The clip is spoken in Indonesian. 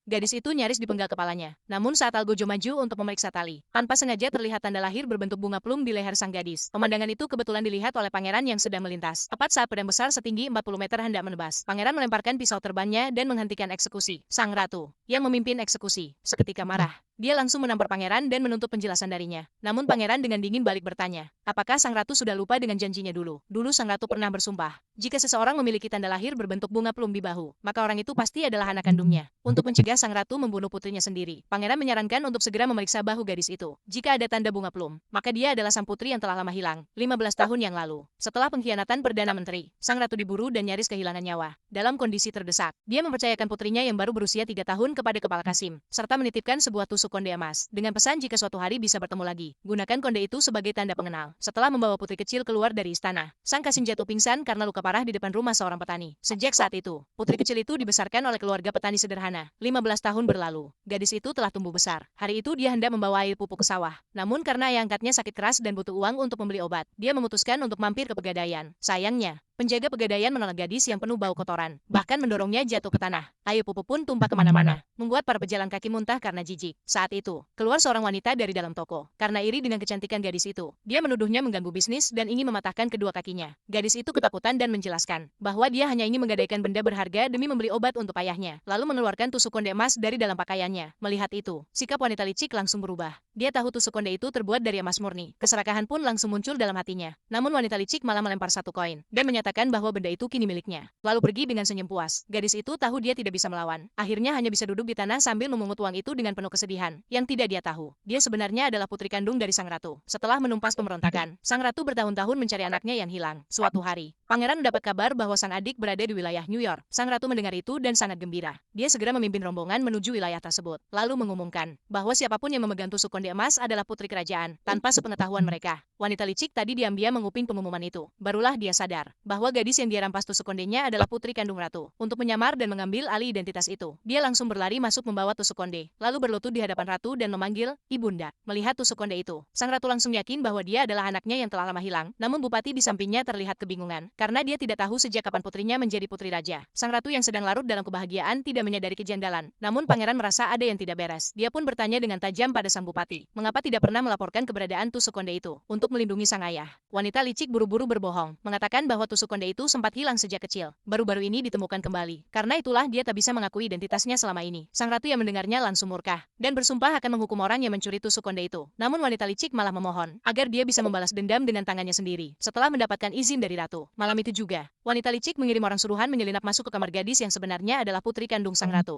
Gadis itu nyaris dipenggal kepalanya. Namun saat Algojo maju untuk memeriksa tali, tanpa sengaja terlihat tanda lahir berbentuk bunga plum di leher sang gadis. Pemandangan itu kebetulan dilihat oleh pangeran yang sedang melintas. Tepat saat pedang besar setinggi 40 meter hendak menebas, pangeran melemparkan pisau terbangnya dan menghentikan eksekusi. Sang ratu, yang memimpin eksekusi, seketika marah. Dia langsung menampar pangeran dan menuntut penjelasan darinya. Namun pangeran dengan dingin balik bertanya, apakah sang ratu sudah lupa dengan janjinya dulu? Dulu sang ratu pernah bersumpah, jika seseorang memiliki tanda lahir berbentuk bunga plum di bahu, maka orang itu pasti adalah anak kandungnya. Untuk mencegah sang ratu membunuh putrinya sendiri, pangeran menyarankan untuk segera memeriksa bahu gadis itu. Jika ada tanda bunga plum, maka dia adalah sang putri yang telah lama hilang, 15 tahun yang lalu. Setelah pengkhianatan Perdana Menteri, sang ratu diburu dan nyaris kehilangan nyawa. Dalam kondisi terdesak, dia mempercayakan putrinya yang baru berusia 3 tahun kepada Kepala Kasim, serta menitipkan sebuah tusuk konde emas, dengan pesan jika suatu hari bisa bertemu lagi, gunakan konde itu sebagai tanda pengenal. Setelah membawa putri kecil keluar dari istana, sang Kasim jatuh pingsan karena luka parah di depan rumah seorang petani. Sejak saat itu, putri kecil itu dibesarkan oleh keluarga petani sederhana. 15 tahun berlalu, gadis itu telah tumbuh besar. Hari itu dia hendak membawa air pupuk ke sawah. Namun karena ayah angkatnya sakit keras dan butuh uang untuk membeli obat, dia memutuskan untuk mampir ke pegadaian. Sayangnya, penjaga pegadaian menolak gadis yang penuh bau kotoran, bahkan mendorongnya jatuh ke tanah. Air pupuk pun tumpah kemana-mana, membuat para pejalan kaki muntah karena jijik. Saat itu, keluar seorang wanita dari dalam toko. Karena iri dengan kecantikan gadis itu, dia menuduhnya mengganggu bisnis dan ingin mematahkan kedua kakinya. Gadis itu ketakutan dan menjelaskan bahwa dia hanya ingin menggadaikan benda berharga demi membeli obat untuk ayahnya, lalu mengeluarkan tusuk konde emas dari dalam pakaiannya. Melihat itu, sikap wanita licik langsung berubah. Dia tahu tusuk konde itu terbuat dari emas murni. Keserakahan pun langsung muncul dalam hatinya. Namun wanita licik malah melempar satu koin dan menyatakan bahwa benda itu kini miliknya. Lalu pergi dengan senyum puas. Gadis itu tahu dia tidak bisa melawan. Akhirnya hanya bisa duduk di tanah sambil memungut uang itu dengan penuh kesedihan. Yang tidak dia tahu, dia sebenarnya adalah putri kandung dari sang ratu. Setelah menumpas pemberontakan, sang ratu bertahun-tahun mencari anaknya yang hilang. Suatu hari, pangeran mendapat kabar bahwa sang adik berada di wilayah New York. Sang ratu mendengar itu dan sangat gembira. Dia segera memimpin rombongan menuju wilayah tersebut, lalu mengumumkan bahwa siapapun yang memegang tusuk konde emas adalah putri kerajaan. Tanpa sepengetahuan mereka, wanita licik tadi diam-diam menguping pengumuman itu. Barulah dia sadar bahwa gadis yang dia rampas tusuk kondenya adalah putri kandung ratu. Untuk menyamar dan mengambil alih identitas itu, dia langsung berlari masuk membawa tusuk konde, lalu berlutut di hadapan ratu dan memanggil, "Ibunda." Melihat tusuk konde itu, sang ratu langsung yakin bahwa dia adalah anaknya yang telah lama hilang. Namun bupati di sampingnya terlihat kebingungan, karena dia tidak tahu sejak kapan putrinya menjadi putri raja. Sang ratu yang sedang larut dalam kebahagiaan tidak menyadari kejanggalan. Namun pangeran merasa ada yang tidak beres. Dia pun bertanya dengan tajam pada sang bupati, mengapa tidak pernah melaporkan keberadaan tusuk konde itu untuk melindungi sang ayah. Wanita licik buru-buru berbohong, mengatakan bahwa tusuk konde itu sempat hilang sejak kecil. Baru-baru ini ditemukan kembali. Karena itulah dia tak bisa mengakui identitasnya selama ini. Sang ratu yang mendengarnya langsung murka dan bersumpah akan menghukum orang yang mencuri tusuk konde itu. Namun wanita licik malah memohon agar dia bisa membalas dendam dengan tangannya sendiri. Setelah mendapatkan izin dari ratu, malam itu juga, wanita licik mengirim orang suruhan menyelinap masuk ke kamar gadis yang sebenarnya adalah putri kandung sang ratu.